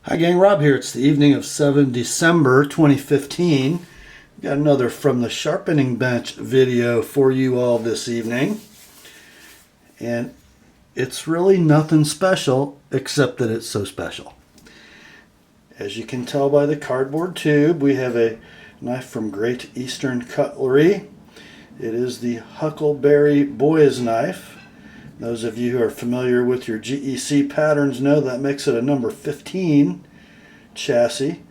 Hi gang, Rob here. It's the evening of 7 December 2015. Got another From the Sharpening Bench video for you all this evening. And it's really nothing special except that it's so special. As you can tell by the cardboard tube, we have a knife from Great Eastern Cutlery. It is the Huckleberry boy's knife. Those of you who are familiar with your GEC patterns know that makes it a number 15 chassis.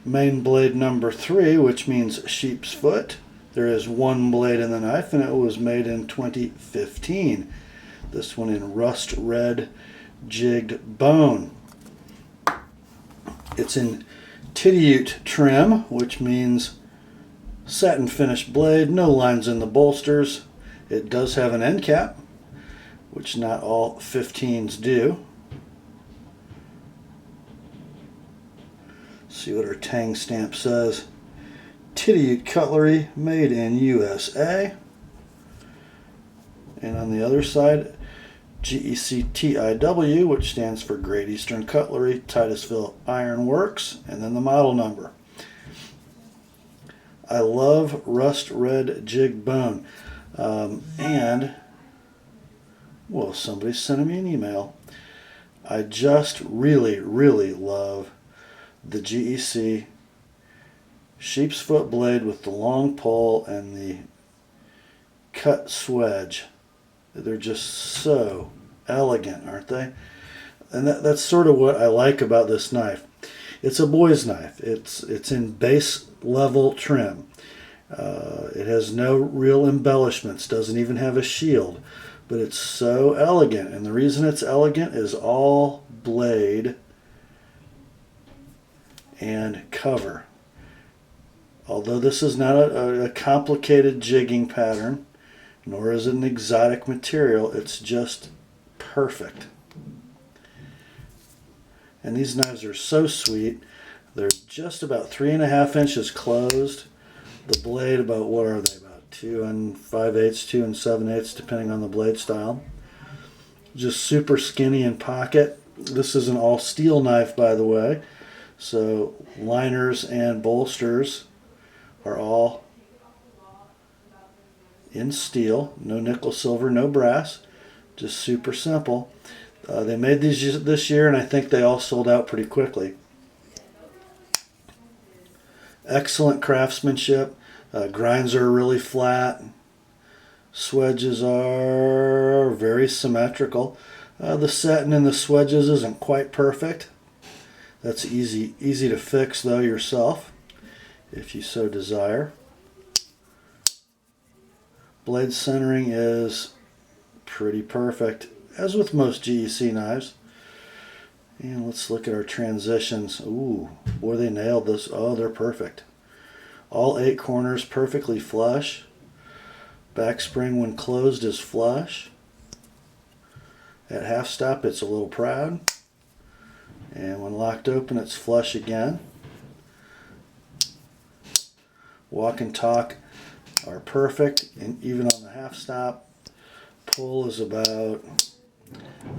Main blade number 3, which means sheep's foot. There is one blade in the knife and it was made in 2015. This one in rust red jigged bone. It's in TheApostleP trim, which means satin finished blade, no lines in the bolsters. It does have an end cap, which not all 15s do. See what our tang stamp says. TheApostleP Cutlery, made in USA. And on the other side, GEC TIW, which stands for Great Eastern Cutlery, Titusville Iron Works, and then the model number. I love rust red jig bone. Well, somebody sent me an email. I just really love the GEC sheep's foot blade with the long pole and the cut swedge. They're just so elegant, aren't they? And that's sort of what I like about this knife. It's a boy's knife. It's in base level trim. It has no real embellishments, doesn't even have a shield, but it's so elegant. And the reason it's elegant is all blade and cover. Although this is not a complicated jigging pattern, nor is it an exotic material, it's just perfect. And these knives are so sweet. They're just about 3.5 inches closed. The blade about, what are they, about 2 5/8, 2 7/8, depending on the blade style. Just super skinny in pocket. This is an all steel knife, by the way, so liners and bolsters are all in steel. No nickel, silver, no brass. Just super simple. They made these this year, and I think they all sold out pretty quickly. Excellent craftsmanship. Grinds are really flat. Swedges are very symmetrical. The satin in the swedges isn't quite perfect. That's easy to fix though yourself, if you so desire. Blade centering is pretty perfect, as with most GEC knives. And let's look at our transitions. Ooh, boy, they nailed this. Oh, they're perfect. All 8 corners perfectly flush. Back spring when closed is flush. At half stop it's a little proud. And when locked open it's flush again. Walk and talk are perfect, and even on the half stop. Pull is about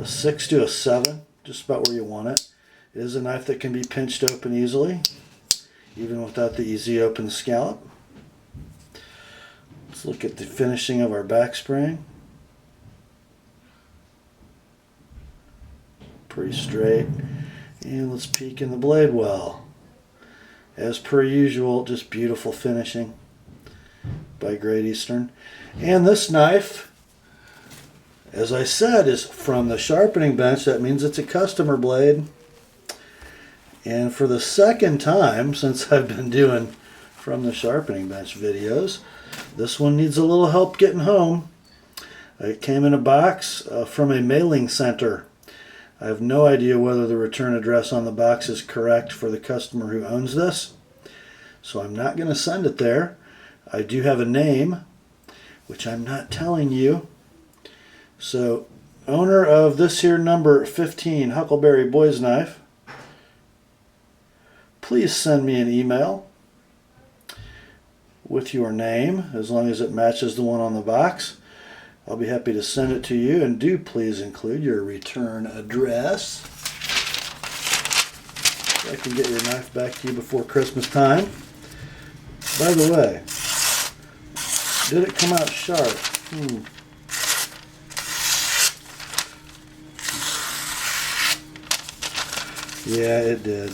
a 6 to a 7, just about where you want it. It is a knife that can be pinched open easily, even without the easy open scallop. Let's look at the finishing of our back spring. Pretty straight. And let's peek in the blade well. As per usual, just beautiful finishing by Great Eastern. And this knife, as I said, is from the sharpening bench. That means it's a customer blade. And for the second time since I've been doing From the Sharpening Bench videos, this one needs a little help getting home. It came in a box from a mailing center. I have no idea whether the return address on the box is correct for the customer who owns this, so I'm not going to send it there. I do have a name, which I'm not telling you. So, owner of this here number 15 Huckleberry boy's knife, please send me an email with your name, as long as it matches the one on the box. I'll be happy to send it to you, and do please include your return address. so I can get your knife back to you before Christmas time. By the way, did it come out sharp? Yeah, it did.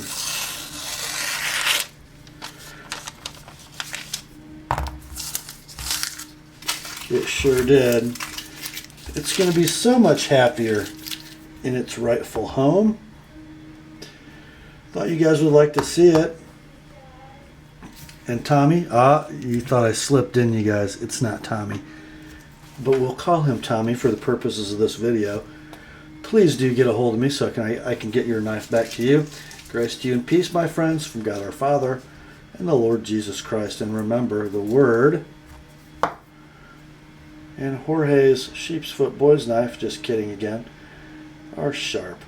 It sure did. It's going to be so much happier in its rightful home. Thought you guys would like to see it. And Tommy, you thought I slipped, didn't you guys? It's not Tommy. But we'll call him Tommy for the purposes of this video. Please do get a hold of me so I can get your knife back to you. Grace to you and peace, my friends, from God our Father and the Lord Jesus Christ. And remember, the Word and Jorge's sheep's foot boy's knife, just kidding again, are sharp.